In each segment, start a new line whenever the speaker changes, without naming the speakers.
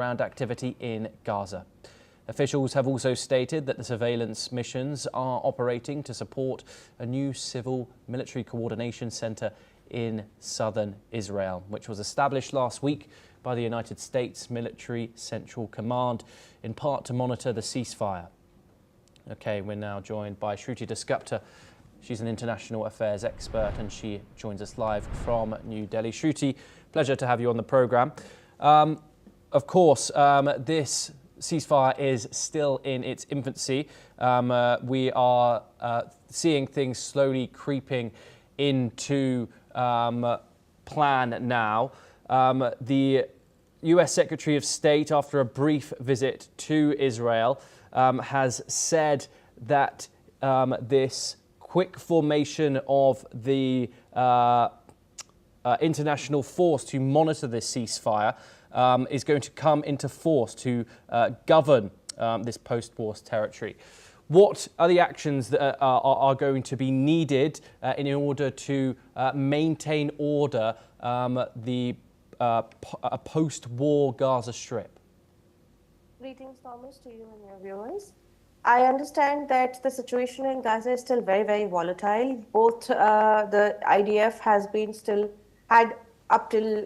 around activity in Gaza. Officials have also stated that the surveillance missions are operating to support a new civil military coordination centre in southern Israel, which was established last week by the United States Military Central Command, in part to monitor the ceasefire. Okay, we're now joined by Shruti Dasgupta. She's an international affairs expert and she joins us live from New Delhi. Shruti, pleasure to have you on the programme. Of course, this ceasefire is still in its infancy. We are seeing things slowly creeping into plan now. The US Secretary of State, after a brief visit to Israel, has said that this quick formation of the international force to monitor this ceasefire is going to come into force to govern this post-war territory. What are the actions that are going to be needed in order to maintain order a post-war Gaza Strip?
Greetings, Thomas, to you and your viewers. I understand that the situation in Gaza is still very, very volatile. Both the IDF has been had up till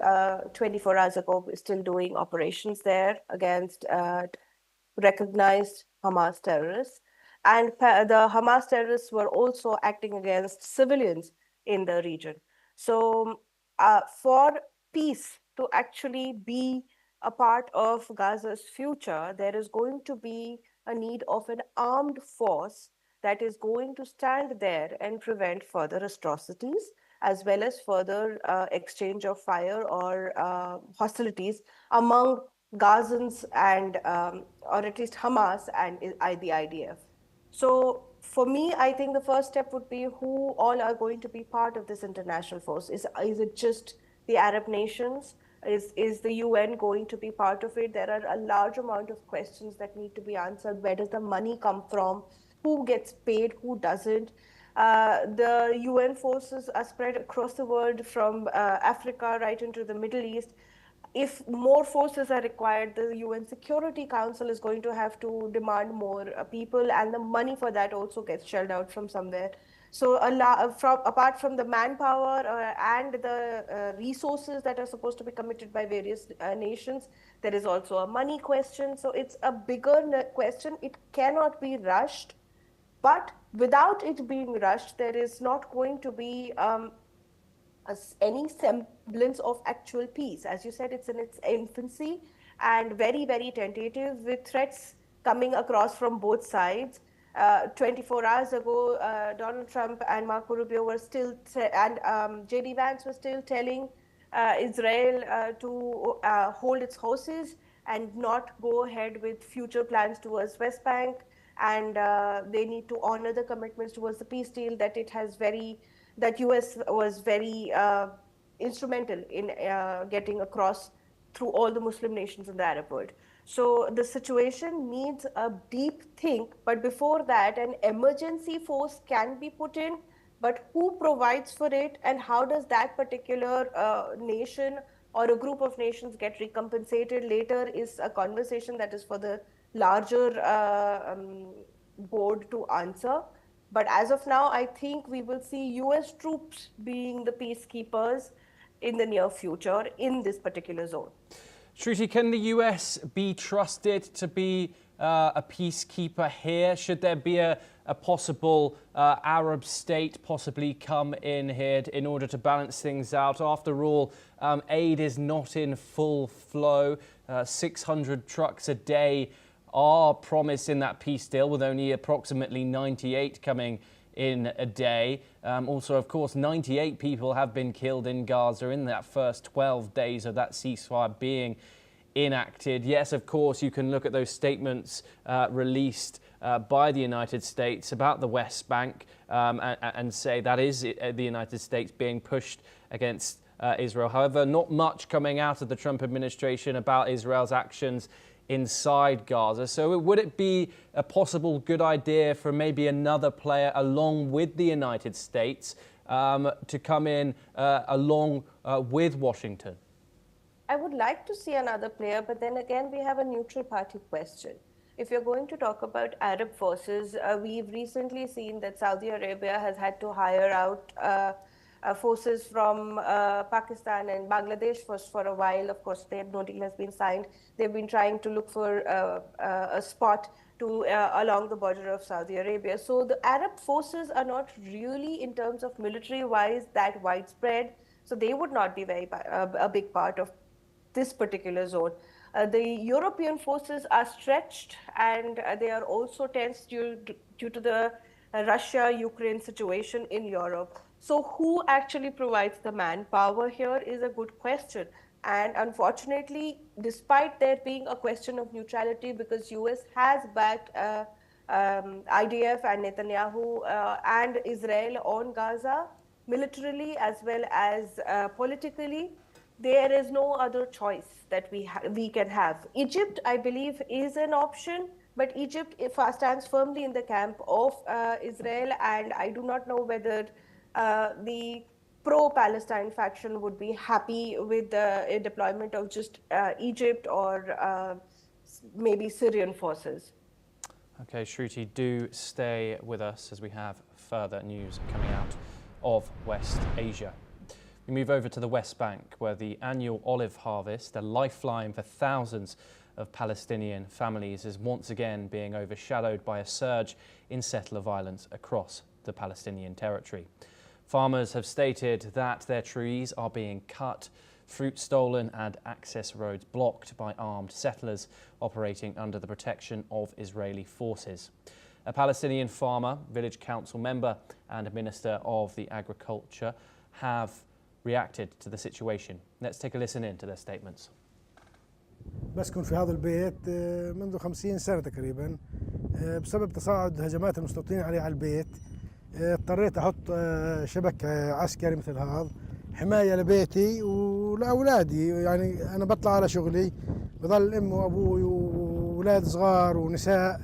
24 hours ago, still doing operations there against recognized Hamas terrorists. And the Hamas terrorists were also acting against civilians in the region. So for peace to actually be a part of Gaza's future, there is going to be a need of an armed force that is going to stand there and prevent further atrocities, as well as further exchange of fire or hostilities among Gazans and, or at least Hamas and the IDF. So for me, I think the first step would be who all are going to be part of this international force. Is it just the Arab nations? Is the UN going to be part of it? There are a large amount of questions that need to be answered. Where does the money come from? Who gets paid? Who doesn't? The UN forces are spread across the world, from Africa right into the Middle East. If more forces are required, the UN Security Council is going to have to demand more people, and the money for that also gets shelled out from somewhere. So apart from the manpower and the resources that are supposed to be committed by various nations, there is also a money question. So it's a bigger question. It cannot be rushed, but without it being rushed, there is not going to be any semblance of actual peace. As you said, it's in its infancy and very, very tentative, with threats coming across from both sides. 24 hours ago, Donald Trump and Marco Rubio were still, and J.D. Vance was still telling Israel to hold its horses and not go ahead with future plans towards West Bank. And they need to honor the commitments towards the peace deal that that US was very instrumental in getting across through all the Muslim nations in the Arab world. So the situation needs a deep think, but before that, an emergency force can be put in, but who provides for it and how does that particular nation or a group of nations get recompensated later is a conversation that is for the larger board to answer. But as of now, I think we will see US troops being the peacekeepers in the near future in this particular zone.
Shruti, can the US be trusted to be a peacekeeper here? Should there be a possible Arab state possibly come in here in order to balance things out? After all, aid is not in full flow. 600 trucks a day are promised in that peace deal, with only approximately 98 coming in a day. Also, of course, 98 people have been killed in Gaza in that first 12 days of that ceasefire being enacted. Yes, of course, you can look at those statements released by the United States about the West Bank and say that is the United States being pushed against Israel. However, not much coming out of the Trump administration about Israel's actions inside Gaza. So would it be a possible good idea for maybe another player along with the United States to come in along with Washington?
I would like to see another player, but then again, we have a neutral party question. If you're going to talk about Arab forces, we've recently seen that Saudi Arabia has had to hire out forces from Pakistan and Bangladesh for a while. Of course, no deal has been signed. They've been trying to look for a spot to along the border of Saudi Arabia. So the Arab forces are not really, in terms of military-wise, that widespread. So they would not be a big part of this particular zone. The European forces are stretched and they are also tense due to the Russia-Ukraine situation in Europe. So who actually provides the manpower here is a good question. And unfortunately, despite there being a question of neutrality, because US has backed IDF and Netanyahu and Israel on Gaza, militarily as well as politically, there is no other choice that we can have. Egypt, I believe, is an option, but Egypt stands firmly in the camp of Israel, and I do not know whether the pro-Palestine faction would be happy with the deployment of just Egypt or maybe Syrian forces.
Okay, Shruti, do stay with us as we have further news coming out of West Asia. We move over to the West Bank, where the annual olive harvest, a lifeline for thousands of Palestinian families, is once again being overshadowed by a surge in settler violence across the Palestinian territory. Farmers have stated that their trees are being cut, fruit stolen and access roads blocked by armed settlers operating under the protection of Israeli forces. A Palestinian farmer, village council member and a minister of the agriculture have reacted to the situation. Let's take a listen in to their statements.
بسكن في هذا البيت منذ 50 سنة تقريبا بسبب تصاعد هجمات المستوطنين علي على البيت اضطريت أحط شبك عسكري مثل هذا حماية لبيتي ولأولادي. يعني أنا بطلع على شغلي بظل أمي وأبوي وأولاد صغار ونساء،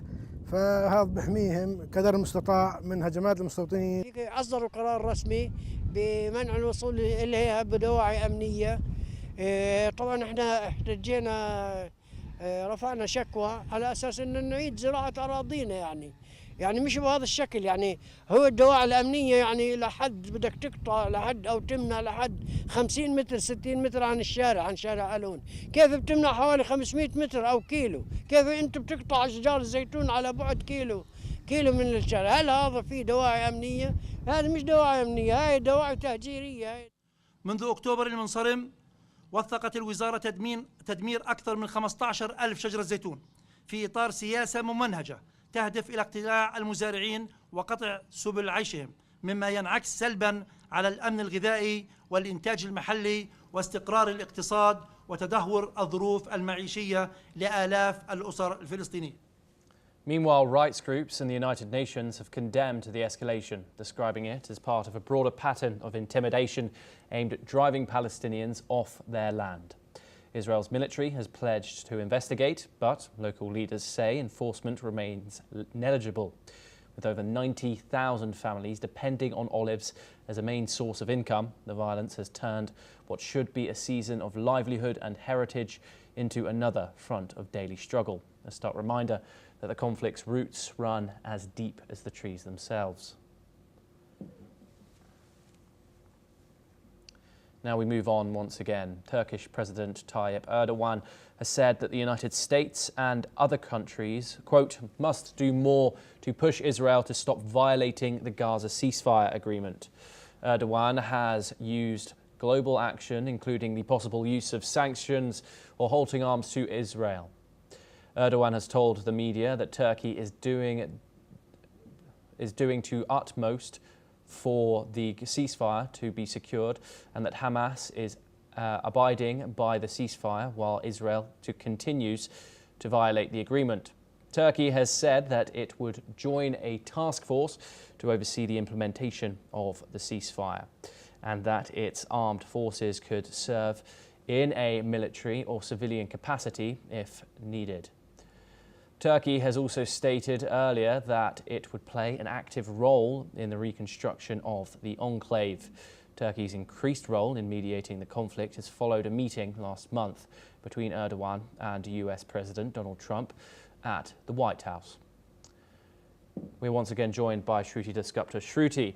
فهذا بحميهم قدر المستطاع من هجمات المستوطنين.
أصدروا قرار رسمي بمنع الوصول إليها بدواعي أمنية. طبعا احنا احتجينا، رفعنا شكوى على أساس أن نعيد زراعة أراضينا، يعني مش بهذا الشكل. يعني هو الدواعي الأمنية يعني لحد بدك تقطع لحد أو تمنع لحد 50 متر 60 متر عن الشارع، عن شارع ألون. كيف بتمنع حوالي 500 متر أو كيلو؟ كيف أنت بتقطع أشجار الزيتون على بعد كيلو من الشارع؟ هل هذا فيه دواعي أمنية؟ هذا مش دواعي أمنية، هاي دواعي تهجيرية.
منذ أكتوبر المنصرم وثقت الوزارة تدمير أكثر من 15,000 شجرة زيتون في إطار سياسة ممنهجة تهدف إلى اقتلاع المزارعين وقطع سبل عيشهم، مما ينعكس سلبا على الأمن الغذائي والإنتاج المحلي واستقرار الاقتصاد وتدهور الظروف المعيشية لآلاف الأسر الفلسطينية.
Meanwhile, rights groups and the United Nations have condemned the escalation, describing it as part of a broader pattern of intimidation aimed at driving Palestinians off their land. Israel's military has pledged to investigate, but local leaders say enforcement remains negligible. With over 90,000 families depending on olives as a main source of income, the violence has turned what should be a season of livelihood and heritage into another front of daily struggle. A stark reminder that the conflict's roots run as deep as the trees themselves. Now we move on once again. Turkish President Tayyip Erdogan has said that the United States and other countries, quote, must do more to push Israel to stop violating the Gaza ceasefire agreement. Erdogan has used global action, including the possible use of sanctions or halting arms to Israel. Erdogan has told the media that Turkey is doing to utmost for the ceasefire to be secured and that Hamas is abiding by the ceasefire while Israel continues to violate the agreement. Turkey has said that it would join a task force to oversee the implementation of the ceasefire and that its armed forces could serve in a military or civilian capacity if needed. Turkey has also stated earlier that it would play an active role in the reconstruction of the enclave. Turkey's increased role in mediating the conflict has followed a meeting last month between Erdogan and US President Donald Trump at the White House. We're once again joined by Shruti Dasgupta. Shruti,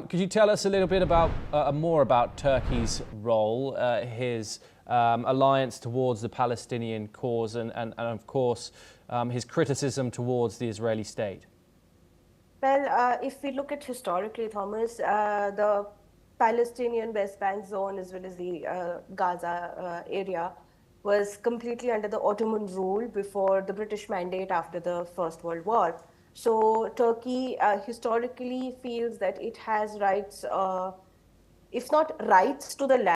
could you tell us a little bit about more about Turkey's role, his alliance towards the Palestinian cause, and of course his criticism towards the Israeli state?
Well, if we look at historically, Thomas, the Palestinian West Bank zone as well as the Gaza area was completely under the Ottoman rule before the British mandate after the First World War. So Turkey historically feels that it has rights, if not rights to the land,